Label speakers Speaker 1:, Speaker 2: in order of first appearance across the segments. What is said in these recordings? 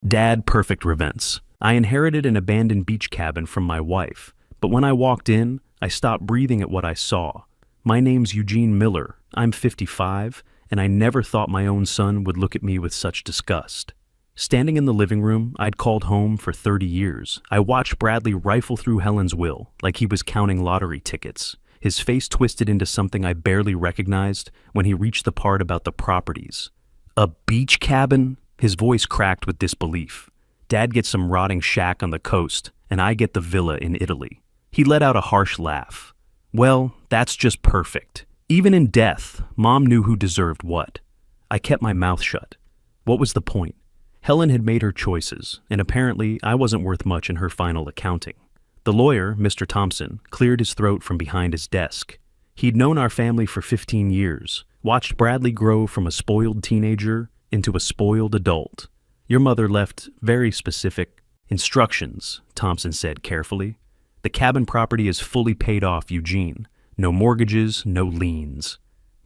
Speaker 1: Dadperfectrevenge. I inherited an abandoned beach cabin from my wife, but when I walked in, I stopped breathing at what I saw. My name's Eugene Miller, I'm 55, and I never thought my own son would look at me with such disgust. Standing in the living room I'd called home for 30 years, I watched Bradley rifle through Helen's will like he was counting lottery tickets. His face twisted into something I barely recognized when he reached the part about the properties. A beach cabin? His voice cracked with disbelief. Dad gets some rotting shack on the coast, and I get the villa in Italy. He let out a harsh laugh. Well, that's just perfect. Even in death, Mom knew who deserved what. I kept my mouth shut. What was the point? Helen had made her choices, and apparently I wasn't worth much in her final accounting. The lawyer, Mr. Thompson, cleared his throat from behind his desk. He'd known our family for 15 years, watched Bradley grow from a spoiled teenager into a spoiled adult. Your mother left very specific instructions, Thompson said carefully. The cabin property is fully paid off, Eugene. No mortgages, no liens.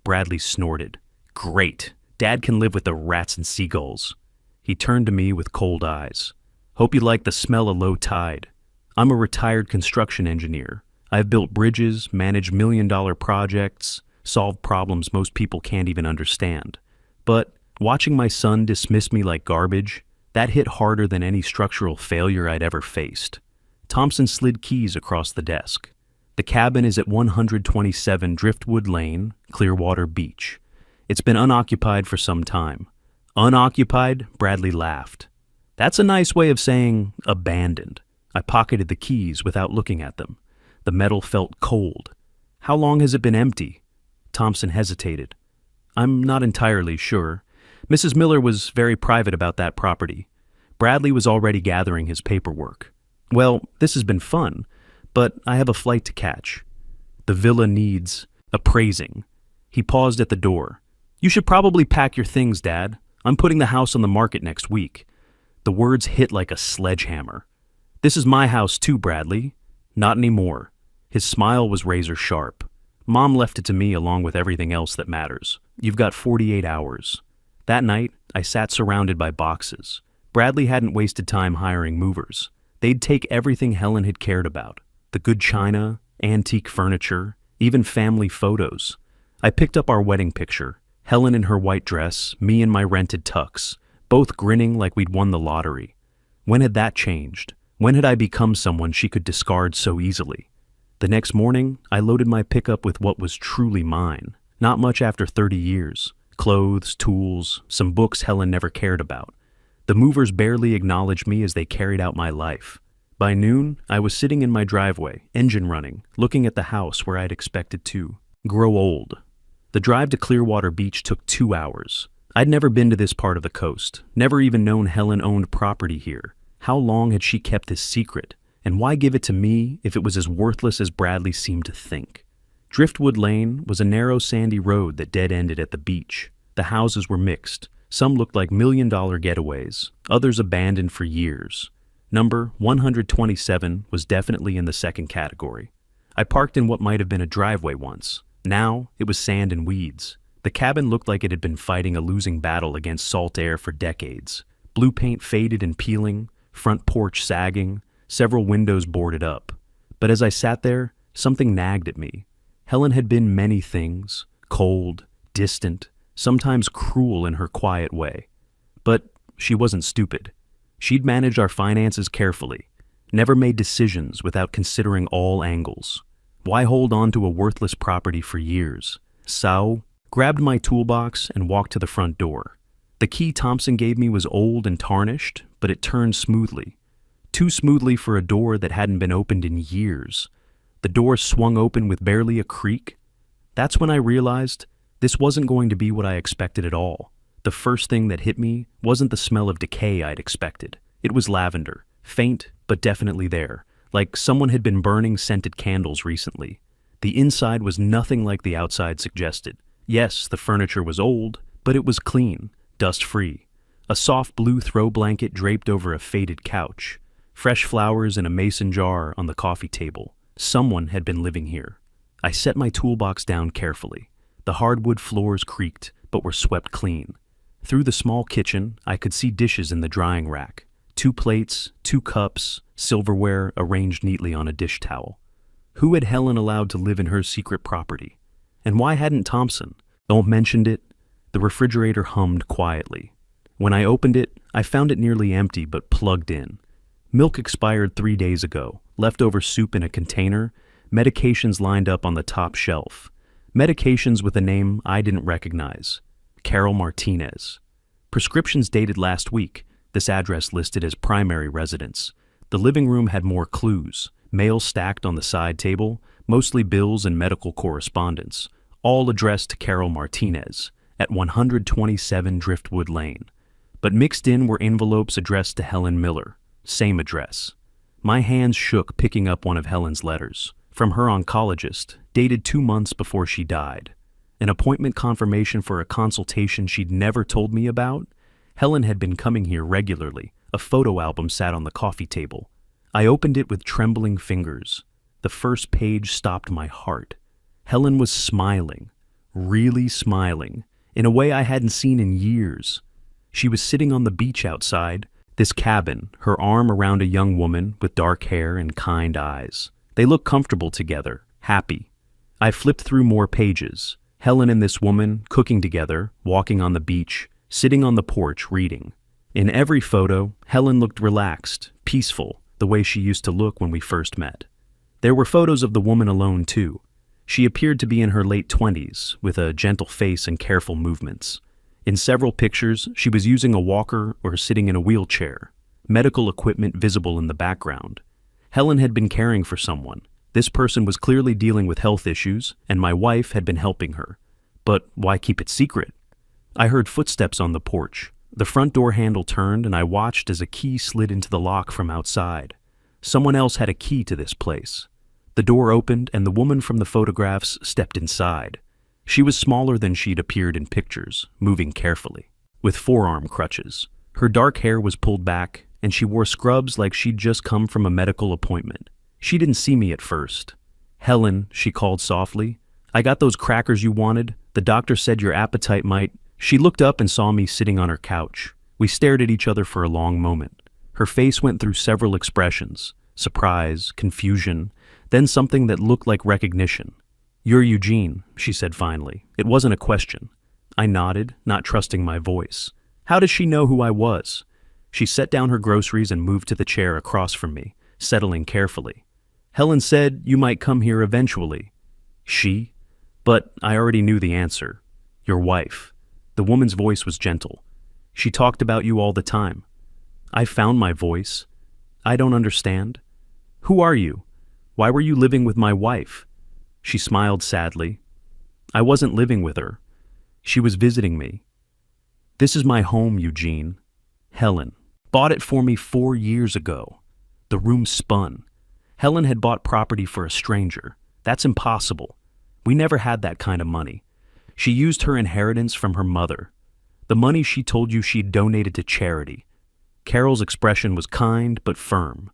Speaker 1: Bradley snorted. Great. Dad can live with the rats and seagulls. He turned to me with cold eyes. Hope you like the smell of low tide. I'm a retired construction engineer. I've built bridges, managed million-dollar projects, solved problems most people can't even understand. But watching my son dismiss me like garbage, that hit harder than any structural failure I'd ever faced. Thompson slid keys across the desk. The cabin is at 127 Driftwood Lane, Clearwater Beach. It's been unoccupied for some time. Unoccupied? Bradley laughed. That's a nice way of saying abandoned. I pocketed the keys without looking at them. The metal felt cold. How long has it been empty? Thompson hesitated. I'm not entirely sure. Mrs. Miller was very private about that property. Bradley was already gathering his paperwork. Well, this has been fun, but I have a flight to catch. The villa needs appraising. He paused at the door. You should probably pack your things, Dad. I'm putting the house on the market next week. The words hit like a sledgehammer. This is my house too, Bradley. Not anymore. His smile was razor sharp. Mom left it to me along with everything else that matters. You've got 48 hours. That night, I sat surrounded by boxes. Bradley hadn't wasted time hiring movers. They'd take everything Helen had cared about. The good china, antique furniture, even family photos. I picked up our wedding picture. Helen in her white dress, me in my rented tux, both grinning like we'd won the lottery. When had that changed? When had I become someone she could discard so easily? The next morning, I loaded my pickup with what was truly mine. Not much after 30 years. Clothes, tools, some books Helen never cared about. The movers barely acknowledged me as they carried out my life. By noon, I was sitting in my driveway, engine running, looking at the house where I'd expected to grow old. The drive to Clearwater Beach took 2 hours. I'd never been to this part of the coast, never even known Helen owned property here. How long had she kept this secret? And why give it to me if it was as worthless as Bradley seemed to think? Driftwood Lane was a narrow sandy road that dead-ended at the beach. The houses were mixed. Some looked like million-dollar getaways, others abandoned for years. Number 127 was definitely in the second category. I parked in what might have been a driveway once. Now it was sand and weeds. The cabin looked like it had been fighting a losing battle against salt air for decades. Blue paint faded and peeling, front porch sagging, several windows boarded up. But as I sat there, something nagged at me. Helen had been many things, cold, distant, sometimes cruel in her quiet way. But she wasn't stupid. She'd managed our finances carefully, never made decisions without considering all angles. Why hold on to a worthless property for years? So, grabbed my toolbox and walked to the front door. The key Thompson gave me was old and tarnished, but it turned smoothly. Too smoothly for a door that hadn't been opened in years. The door swung open with barely a creak. That's when I realized this wasn't going to be what I expected at all. The first thing that hit me wasn't the smell of decay I'd expected. It was lavender, faint but definitely there, like someone had been burning scented candles recently. The inside was nothing like the outside suggested. Yes, the furniture was old, but it was clean, dust-free. A soft blue throw blanket draped over a faded couch. Fresh flowers in a mason jar on the coffee table. Someone had been living here. I set my toolbox down carefully. The hardwood floors creaked, but were swept clean. Through the small kitchen, I could see dishes in the drying rack. 2 plates, 2 cups, silverware arranged neatly on a dish towel. Who had Helen allowed to live in her secret property? And why hadn't Thompson? Don't mentioned it. The refrigerator hummed quietly. When I opened it, I found it nearly empty but plugged in. Milk expired 3 days ago, leftover soup in a container, medications lined up on the top shelf. Medications with a name I didn't recognize. Carol Martinez. Prescriptions dated last week, this address listed as primary residence. The living room had more clues. Mail stacked on the side table, mostly bills and medical correspondence, all addressed to Carol Martinez at 127 Driftwood Lane. But mixed in were envelopes addressed to Helen Miller, same address. My hands shook picking up one of Helen's letters, from her oncologist, dated 2 months before she died. An appointment confirmation for a consultation she'd never told me about? Helen had been coming here regularly. A photo album sat on the coffee table. I opened it with trembling fingers. The first page stopped my heart. Helen was smiling, really smiling, in a way I hadn't seen in years. She was sitting on the beach outside, this cabin, her arm around a young woman with dark hair and kind eyes. They looked comfortable together, happy. I flipped through more pages. Helen and this woman, cooking together, walking on the beach, sitting on the porch, reading. In every photo, Helen looked relaxed, peaceful, the way she used to look when we first met. There were photos of the woman alone, too. She appeared to be in her late 20s, with a gentle face and careful movements. In several pictures, she was using a walker or sitting in a wheelchair, medical equipment visible in the background. Helen had been caring for someone. This person was clearly dealing with health issues, and my wife had been helping her. But why keep it secret? I heard footsteps on the porch. The front door handle turned, and I watched as a key slid into the lock from outside. Someone else had a key to this place. The door opened, and the woman from the photographs stepped inside. She was smaller than she'd appeared in pictures, moving carefully, with forearm crutches. Her dark hair was pulled back, and she wore scrubs like she'd just come from a medical appointment. She didn't see me at first. "Helen," she called softly, "I got those crackers you wanted. The doctor said your appetite might—" She looked up and saw me sitting on her couch. We stared at each other for a long moment. Her face went through several expressions: surprise, confusion, then something that looked like recognition. "You're Eugene," she said finally. It wasn't a question. I nodded, not trusting my voice. How does she know who I was? She set down her groceries and moved to the chair across from me, settling carefully. "Helen said you might come here eventually." She? But I already knew the answer. "Your wife." The woman's voice was gentle. "She talked about you all the time." I found my voice. "I don't understand." "Who are you? Why were you living with my wife?" She smiled sadly. "I wasn't living with her. She was visiting me." "This is my home, Eugene. Helen bought it for me 4 years ago." The room spun. Helen had bought property for a stranger. That's impossible. We never had that kind of money. She used her inheritance from her mother. The money she told you she'd donated to charity. Carol's expression was kind but firm.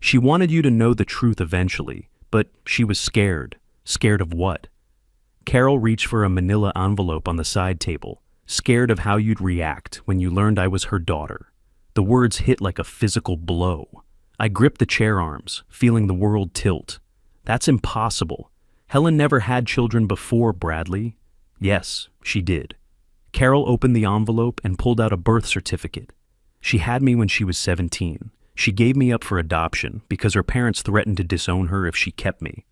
Speaker 1: She wanted you to know the truth eventually, but she was scared. Scared of what? Carol reached for a manila envelope on the side table, scared of how you'd react when you learned I was her daughter. The words hit like a physical blow. I gripped the chair arms, feeling the world tilt. That's impossible. Helen never had children before, Bradley. Yes, she did. Carol opened the envelope and pulled out a birth certificate. She had me when she was 17. She gave me up for adoption because her parents threatened to disown her if she kept me.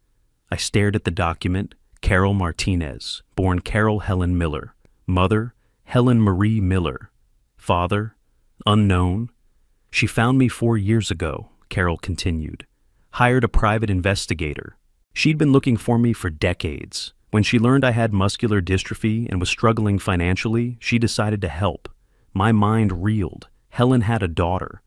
Speaker 1: I stared at the document. Carol Martinez, born Carol Helen Miller. Mother, Helen Marie Miller. Father, unknown. She found me 4 years ago, Carol continued. Hired a private investigator. She'd been looking for me for decades. When she learned I had muscular dystrophy and was struggling financially, she decided to help. My mind reeled. Helen had a daughter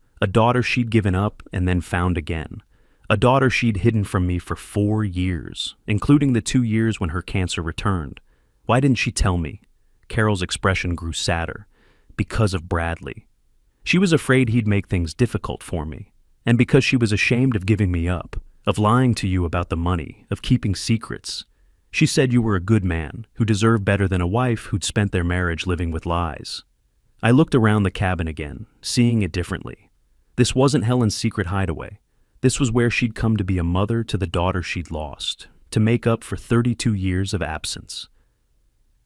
Speaker 1: she'd given up and then found again. A daughter she'd hidden from me for 4 years, including the 2 years when her cancer returned. Why didn't she tell me? Carol's expression grew sadder. Because of Bradley. She was afraid he'd make things difficult for me. And because she was ashamed of giving me up, of lying to you about the money, of keeping secrets. She said you were a good man, who deserved better than a wife who'd spent their marriage living with lies. I looked around the cabin again, seeing it differently. This wasn't Helen's secret hideaway. This was where she'd come to be a mother to the daughter she'd lost, to make up for 32 years of absence.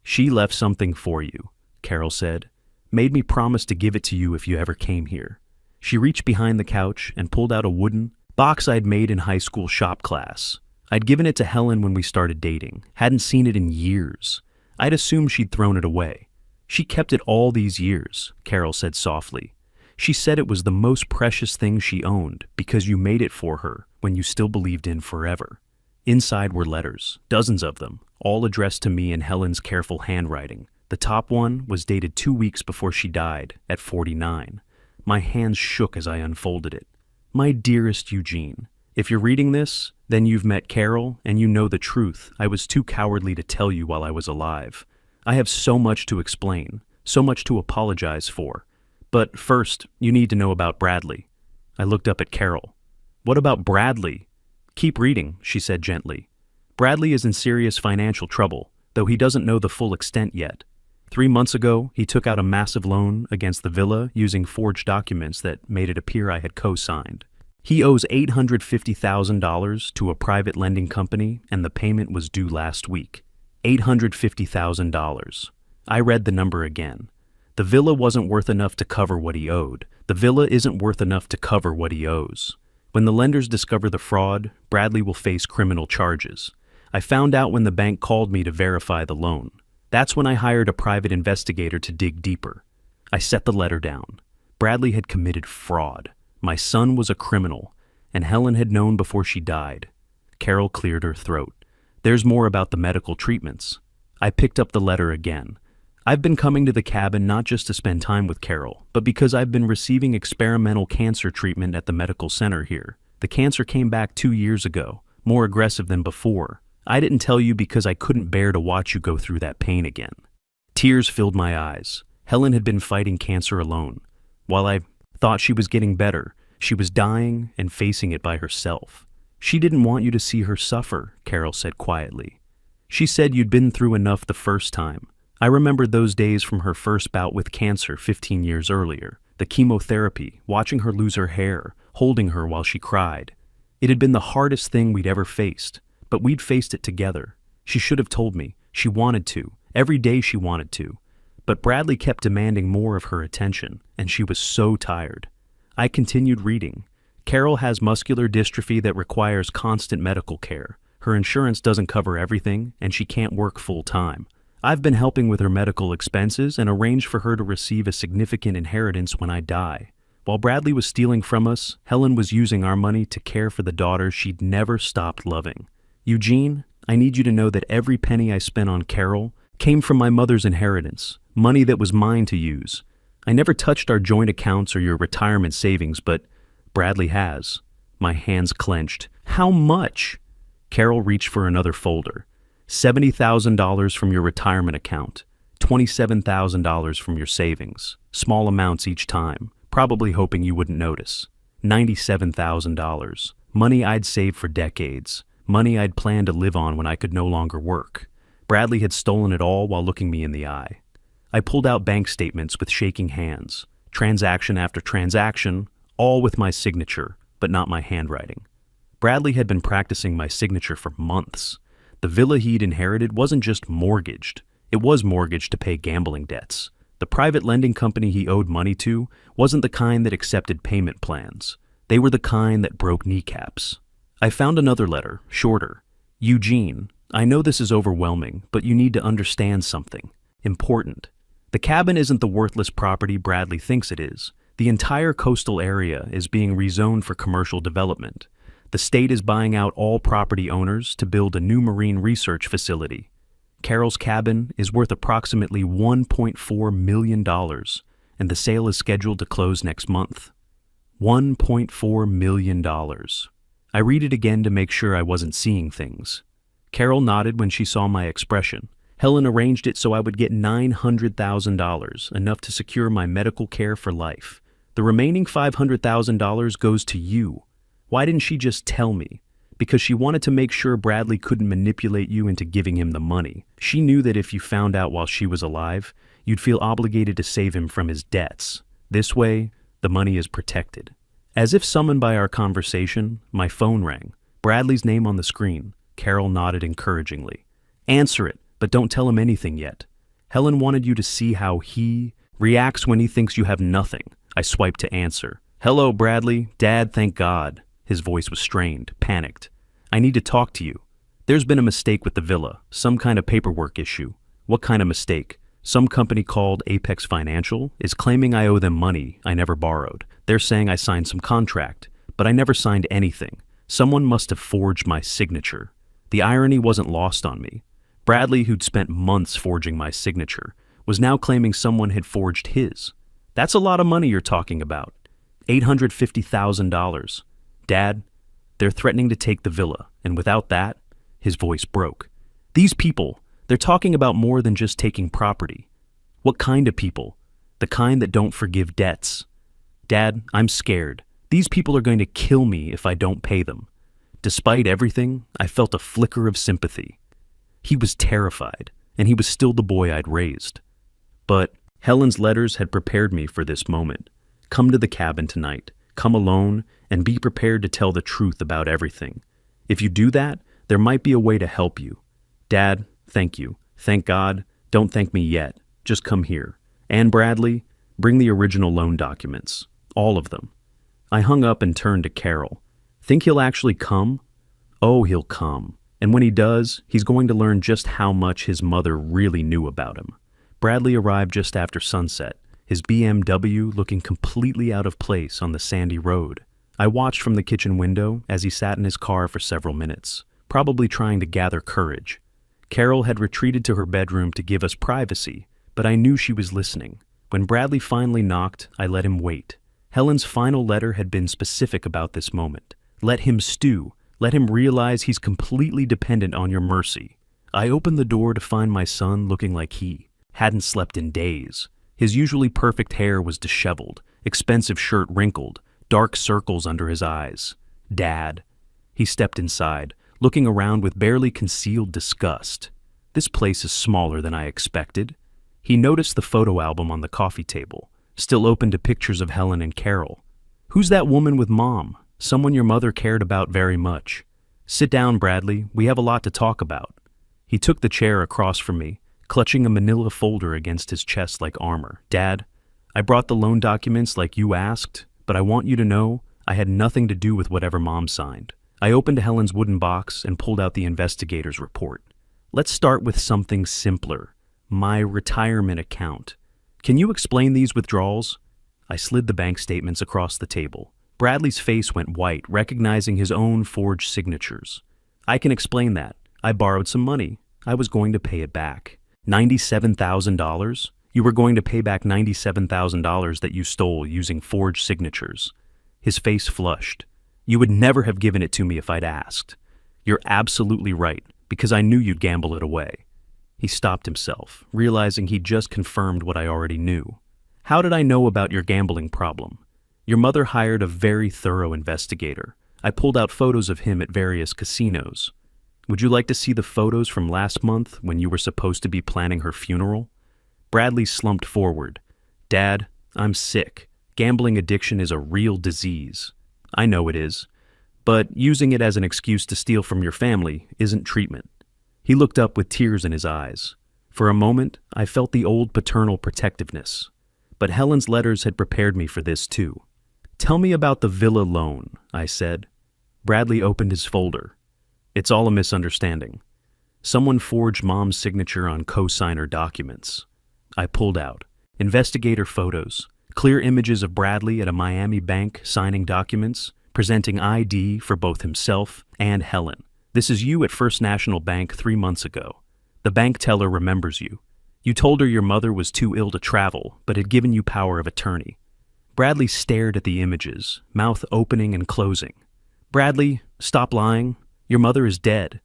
Speaker 1: "She left something for you," Carol said. "Made me promise to give it to you if you ever came here." She reached behind the couch and pulled out a wooden box I'd made in high school shop class. I'd given it to Helen when we started dating, hadn't seen it in years. I'd assumed she'd thrown it away. "She kept it all these years," Carol said softly. "She said it was the most precious thing she owned because you made it for her when you still believed in forever." Inside were letters, dozens of them, all addressed to me in Helen's careful handwriting. The top one was dated 2 weeks before she died, at 49. My hands shook as I unfolded it. "My dearest Eugene, if you're reading this, then you've met Carol and you know the truth I was too cowardly to tell you while I was alive. I have so much to explain, so much to apologize for. But first, you need to know about Bradley." I looked up at Carol. "What about Bradley?" "Keep reading," she said gently. "Bradley is in serious financial trouble, though he doesn't know the full extent yet. 3 months ago, he took out a massive loan against the villa using forged documents that made it appear I had co-signed. He owes $850,000 to a private lending company, and the payment was due last week. $850,000. I read the number again. The villa wasn't worth enough to cover what he owed. The villa isn't worth enough to cover what he owes. When the lenders discover the fraud, Bradley will face criminal charges. I found out when the bank called me to verify the loan. That's when I hired a private investigator to dig deeper. I set the letter down. Bradley had committed fraud. My son was a criminal, and Helen had known before she died. Carol cleared her throat. "There's more about the medical treatments." I picked up the letter again. "I've been coming to the cabin not just to spend time with Carol, but because I've been receiving experimental cancer treatment at the medical center here. The cancer came back 2 years ago, more aggressive than before. I didn't tell you because I couldn't bear to watch you go through that pain again." Tears filled my eyes. Helen had been fighting cancer alone. While I thought she was getting better, she was dying and facing it by herself. "She didn't want you to see her suffer," Carol said quietly. "She said you'd been through enough the first time." I remembered those days from her first bout with cancer 15 years earlier. The chemotherapy, watching her lose her hair, holding her while she cried. It had been the hardest thing we'd ever faced, but we'd faced it together. She should have told me. She wanted to. Every day she wanted to. But Bradley kept demanding more of her attention, and she was so tired. I continued reading. Carol has muscular dystrophy that requires constant medical care. Her insurance doesn't cover everything, and she can't work full time. I've been helping with her medical expenses and arranged for her to receive a significant inheritance when I die. While Bradley was stealing from us, Helen was using our money to care for the daughter she'd never stopped loving. Eugene, I need you to know that every penny I spent on Carol came from my mother's inheritance, money that was mine to use. I never touched our joint accounts or your retirement savings, but Bradley has. My hands clenched. How much? Carol reached for another folder. $70,000 from your retirement account, $27,000 from your savings, small amounts each time, probably hoping you wouldn't notice. $97,000, money I'd saved for decades, money I'd planned to live on when I could no longer work. Bradley had stolen it all while looking me in the eye. I pulled out bank statements with shaking hands, transaction after transaction, all with my signature, but not my handwriting. Bradley had been practicing my signature for months. The villa he'd inherited wasn't just mortgaged. It was mortgaged to pay gambling debts. The private lending company he owed money to wasn't the kind that accepted payment plans. They were the kind that broke kneecaps. I found another letter, shorter. Eugene, I know this is overwhelming, but you need to understand something. Important. The cabin isn't the worthless property Bradley thinks it is. The entire coastal area is being rezoned for commercial development. The state is buying out all property owners to build a new marine research facility. Carol's cabin is worth approximately $1.4 million, and the sale is scheduled to close next month. $1.4 million. I read it again to make sure I wasn't seeing things. Carol nodded when she saw my expression. Helen arranged it so I would get $900,000, enough to secure my medical care for life. The remaining $500,000 goes to you. Why didn't she just tell me? Because she wanted to make sure Bradley couldn't manipulate you into giving him the money. She knew that if you found out while she was alive, You'd feel obligated to save him from his debts. This way, the money is protected. As if summoned by our conversation, my phone rang. Bradley's name on the screen. Carol nodded encouragingly. Answer it, but don't tell him anything yet. Helen wanted you to see how he reacts when he thinks you have nothing. I swiped to answer. Hello, Bradley. Dad, thank God. His voice was strained, panicked. I need to talk to you. There's been a mistake with the villa, some kind of paperwork issue. What kind of mistake? Some company called Apex Financial is claiming I owe them money I never borrowed. They're saying I signed some contract, but I never signed anything. Someone must have forged my signature. The irony wasn't lost on me. Bradley, who'd spent months forging my signature, was now claiming someone had forged his. That's a lot of money you're talking about. $850,000. Dad, they're threatening to take the villa, and without that, his voice broke. These people, they're talking about more than just taking property. What kind of people? The kind that don't forgive debts. Dad, I'm scared. These people are going to kill me if I don't pay them. Despite everything, I felt a flicker of sympathy. He was terrified, and he was still the boy I'd raised. But Helen's letters had prepared me for this moment. Come to the cabin tonight. Come alone, and be prepared to tell the truth about everything. If you do that, there might be a way to help you. Dad, thank you. Thank God. Don't thank me yet. Just come here. And Bradley, bring the original loan documents. All of them. I hung up and turned to Carol. Think he'll actually come? Oh, he'll come. And when he does, he's going to learn just how much his mother really knew about him. Bradley arrived just after sunset, his BMW looking completely out of place on the sandy road. I watched from the kitchen window as he sat in his car for several minutes, probably trying to gather courage. Carol had retreated to her bedroom to give us privacy, but I knew she was listening. When Bradley finally knocked, I let him wait. Helen's final letter had been specific about this moment. Let him stew. Let him realize he's completely dependent on your mercy. I opened the door to find my son looking like he hadn't slept in days. His usually perfect hair was disheveled, expensive shirt wrinkled, dark circles under his eyes. Dad. He stepped inside, looking around with barely concealed disgust. This place is smaller than I expected. He noticed the photo album on the coffee table, still open to pictures of Helen and Carol. Who's that woman with Mom? Someone your mother cared about very much. Sit down, Bradley. We have a lot to talk about. He took the chair across from me, clutching a manila folder against his chest like armor. Dad, I brought the loan documents like you asked, but I want you to know I had nothing to do with whatever Mom signed. I opened Helen's wooden box and pulled out the investigator's report. Let's start with something simpler. My retirement account. Can you explain these withdrawals? I slid the bank statements across the table. Bradley's face went white, recognizing his own forged signatures. I can explain that. I borrowed some money. I was going to pay it back. $97,000? You were going to pay back $97,000 that you stole using forged signatures. His face flushed. You would never have given it to me if I'd asked. You're absolutely right, because I knew you'd gamble it away. He stopped himself, realizing he'd just confirmed what I already knew. How did I know about your gambling problem? Your mother hired a very thorough investigator. I pulled out photos of him at various casinos. Would you like to see the photos from last month when you were supposed to be planning her funeral? Bradley slumped forward. Dad, I'm sick. Gambling addiction is a real disease. I know it is. But using it as an excuse to steal from your family isn't treatment. He looked up with tears in his eyes. For a moment, I felt the old paternal protectiveness. But Helen's letters had prepared me for this too. Tell me about the villa loan, I said. Bradley opened his folder. It's all a misunderstanding. Someone forged Mom's signature on co-signer documents. I pulled out investigator photos, clear images of Bradley at a Miami bank signing documents, presenting ID for both himself and Helen. This is you at First National Bank 3 months ago. The bank teller remembers you. You told her your mother was too ill to travel, but had given you power of attorney. Bradley stared at the images, mouth opening and closing. Bradley, stop lying. Your mother is dead.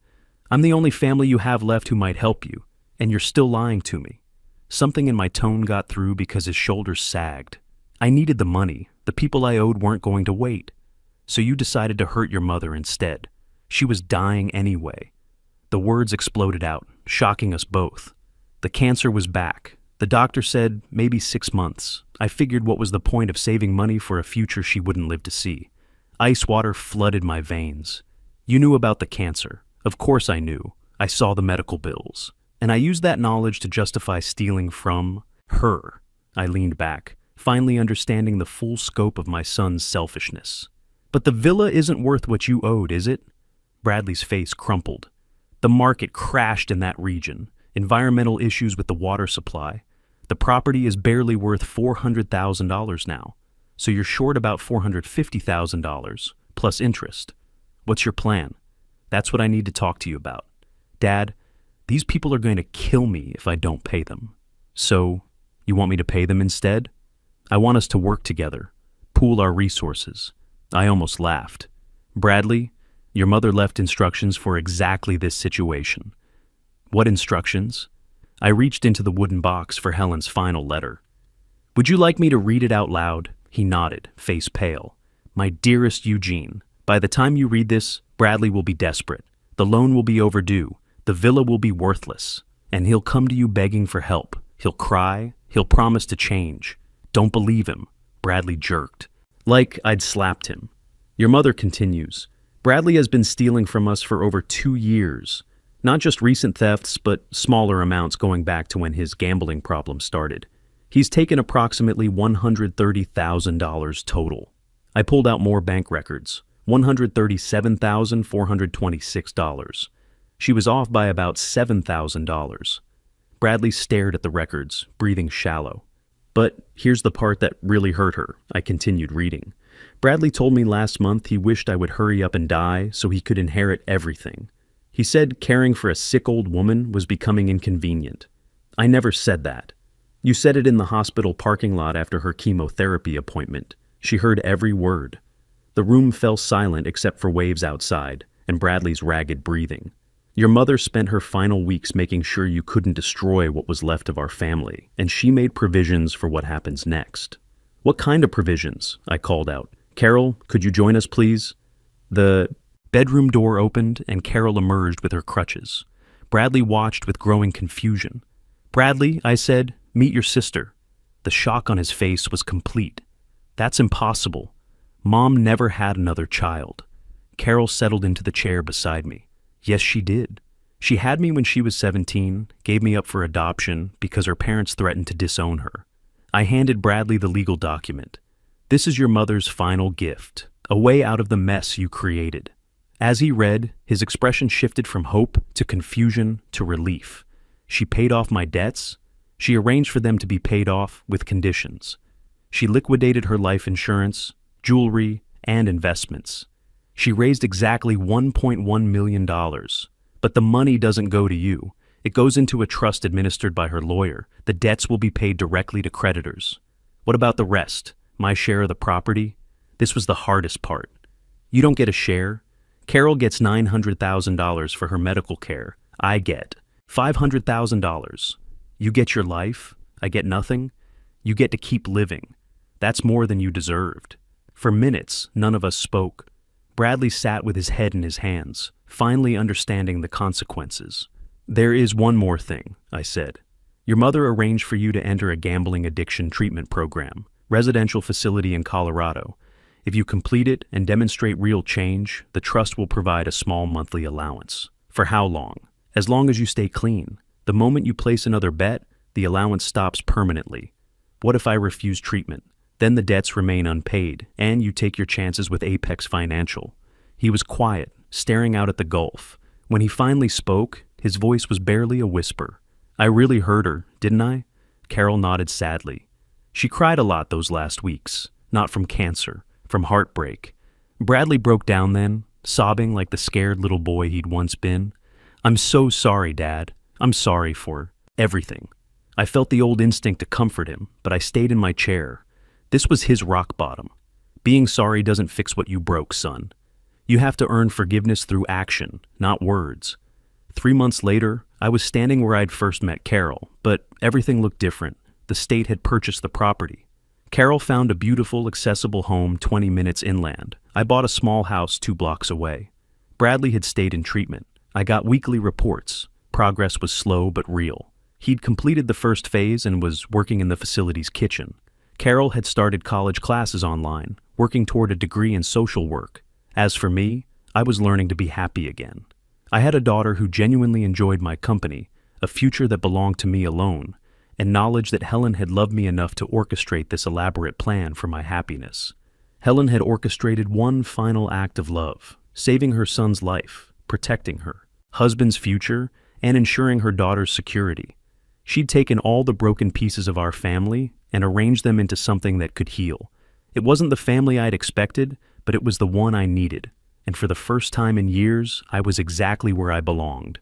Speaker 1: I'm the only family you have left who might help you, and you're still lying to me. Something in my tone got through because his shoulders sagged. I needed the money. The people I owed weren't going to wait. So you decided to hurt your mother instead. She was dying anyway. The words exploded out, shocking us both. The cancer was back. The doctor said maybe 6 months. I figured what was the point of saving money for a future she wouldn't live to see. Ice water flooded my veins. You knew about the cancer. Of course I knew. I saw the medical bills. And I used that knowledge to justify stealing from her. I leaned back, finally understanding the full scope of my son's selfishness. But the villa isn't worth what you owed, is it? Bradley's face crumpled. The market crashed in that region. Environmental issues with the water supply. The property is barely worth $400,000 now. So you're short about $450,000, plus interest. What's your plan? That's what I need to talk to you about. Dad, these people are going to kill me if I don't pay them. So, you want me to pay them instead? I want us to work together, pool our resources. I almost laughed. Bradley, your mother left instructions for exactly this situation. What instructions? I reached into the wooden box for Helen's final letter. Would you like me to read it out loud? He nodded, face pale. My dearest Eugene, by the time you read this, Bradley will be desperate. The loan will be overdue. The villa will be worthless. And he'll come to you begging for help. He'll cry. He'll promise to change. Don't believe him. Bradley jerked. Like I'd slapped him. Your mother continues. Bradley has been stealing from us for over 2 years. Not just recent thefts, but smaller amounts going back to when his gambling problem started. He's taken approximately $130,000 total. I pulled out more bank records. $137,426. She was off by about $7,000. Bradley stared at the records, breathing shallow. But here's the part that really hurt her. I continued reading. Bradley told me last month he wished I would hurry up and die so he could inherit everything. He said caring for a sick old woman was becoming inconvenient. I never said that. You said it in the hospital parking lot after her chemotherapy appointment. She heard every word. The room fell silent except for waves outside and Bradley's ragged breathing. Your mother spent her final weeks making sure you couldn't destroy what was left of our family, and she made provisions for what happens next. What kind of provisions? I called out. Carol, could you join us, please? The bedroom door opened and Carol emerged with her crutches. Bradley watched with growing confusion. Bradley, I said, meet your sister. The shock on his face was complete. That's impossible. Mom never had another child. Carol settled into the chair beside me. Yes, she did. She had me when she was 17, gave me up for adoption because her parents threatened to disown her. I handed Bradley the legal document. This is your mother's final gift, a way out of the mess you created. As he read, his expression shifted from hope to confusion to relief. She paid off my debts. She arranged for them to be paid off with conditions. She liquidated her life insurance, jewelry, and investments. She raised exactly $1.1 million. But the money doesn't go to you. It goes into a trust administered by her lawyer. The debts will be paid directly to creditors. What about the rest? My share of the property? This was the hardest part. You don't get a share. Carol gets $900,000 for her medical care. I get $500,000. You get your life. I get nothing. You get to keep living. That's more than you deserved. For minutes, none of us spoke. Bradley sat with his head in his hands, finally understanding the consequences. There is one more thing, I said. Your mother arranged for you to enter a gambling addiction treatment program, residential facility in Colorado. If you complete it and demonstrate real change, the trust will provide a small monthly allowance. For how long? As long as you stay clean. The moment you place another bet, the allowance stops permanently. What if I refuse treatment? Then the debts remain unpaid, and you take your chances with Apex Financial. He was quiet, staring out at the Gulf. When he finally spoke, his voice was barely a whisper. I really hurt her, didn't I? Carol nodded sadly. She cried a lot those last weeks, not from cancer, from heartbreak. Bradley broke down then, sobbing like the scared little boy he'd once been. I'm so sorry, Dad. I'm sorry for everything. I felt the old instinct to comfort him, but I stayed in my chair. This was his rock bottom. Being sorry doesn't fix what you broke, son. You have to earn forgiveness through action, not words. 3 months later, I was standing where I'd first met Carol, but everything looked different. The state had purchased the property. Carol found a beautiful, accessible home 20 minutes inland. I bought a small house 2 blocks away. Bradley had stayed in treatment. I got weekly reports. Progress was slow but real. He'd completed the first phase and was working in the facility's kitchen. Carol had started college classes online, working toward a degree in social work. As for me, I was learning to be happy again. I had a daughter who genuinely enjoyed my company, a future that belonged to me alone, and knowledge that Helen had loved me enough to orchestrate this elaborate plan for my happiness. Helen had orchestrated one final act of love, saving her son's life, protecting her husband's future, and ensuring her daughter's security. She'd taken all the broken pieces of our family and arranged them into something that could heal. It wasn't the family I'd expected, but it was the one I needed, and for the first time in years, I was exactly where I belonged.